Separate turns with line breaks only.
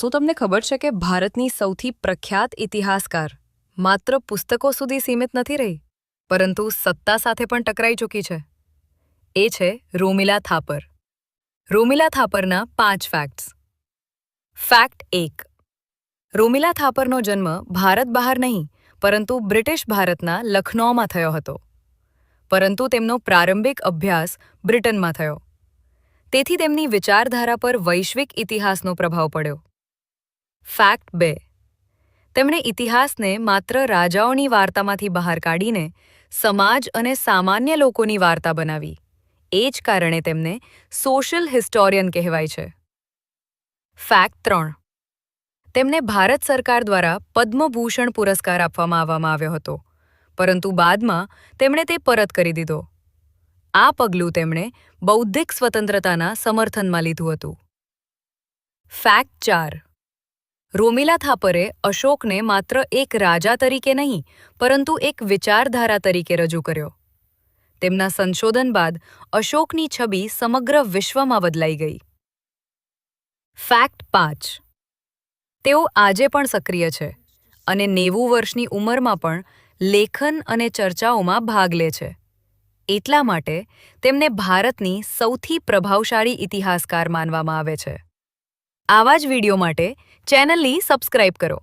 શું તમને ખબર છે કે ભારતની સૌથી પ્રખ્યાત ઇતિહાસકાર માત્ર પુસ્તકો સુધી સીમિત નથી રહી, પરંતુ સત્તા સાથે પણ ટકરાઈ ચૂકી છે? એ છે રોમિલા થાપર. રોમિલા થાપરના 5 ફેક્ટ્સ. ફેક્ટ 1. રોમિલા થાપરનો જન્મ ભારત બહાર નહીં, પરંતુ બ્રિટિશ ભારતના લખનૌમાં થયો હતો. પરંતુ તેમનો પ્રારંભિક અભ્યાસ બ્રિટનમાં થયો. તેથી તેમની વિચારધારા પર વૈશ્વિક ઇતિહાસનો પ્રભાવ પડ્યો. ફેક્ટ 2. તેમણે ઇતિહાસને માત્ર રાજાઓની વાર્તામાંથી બહાર કાઢીને સમાજ અને સામાન્ય લોકોની વાર્તા બનાવી. એ જ કારણે તેમને સોશિયલ હિસ્ટોરિયન કહેવાય છે. ફેક્ટ 3. તેમને ભારત સરકાર દ્વારા પદ્મભૂષણ પુરસ્કાર આપવામાં આવ્યો હતો, પરંતુ બાદમાં તેમણે તે પરત કરી દીધો. આ પગલું તેમણે બૌદ્ધિક સ્વતંત્રતાના સમર્થનમાં લીધું હતું. ફેક્ટ 4. રોમિલા થાપરે અશોકને માત્ર એક રાજા તરીકે નહીં, પરંતુ એક વિચારધારા તરીકે રજૂ કર્યો. તેમના સંશોધન બાદ અશોકની છબી સમગ્ર વિશ્વમાં બદલાઈ ગઈ. ફેક્ટ 5. તેઓ આજે પણ સક્રિય છે અને 90 વર્ષની ઉંમરમાં પણ લેખન અને ચર્ચાઓમાં ભાગ લે છે. એટલા માટે તેમને ભારતની સૌથી પ્રભાવશાળી ઇતિહાસકાર માનવામાં આવે છે. આવા જ વિડીયો માટે ચેનલની સબસ્ક્રાઇબ કરો.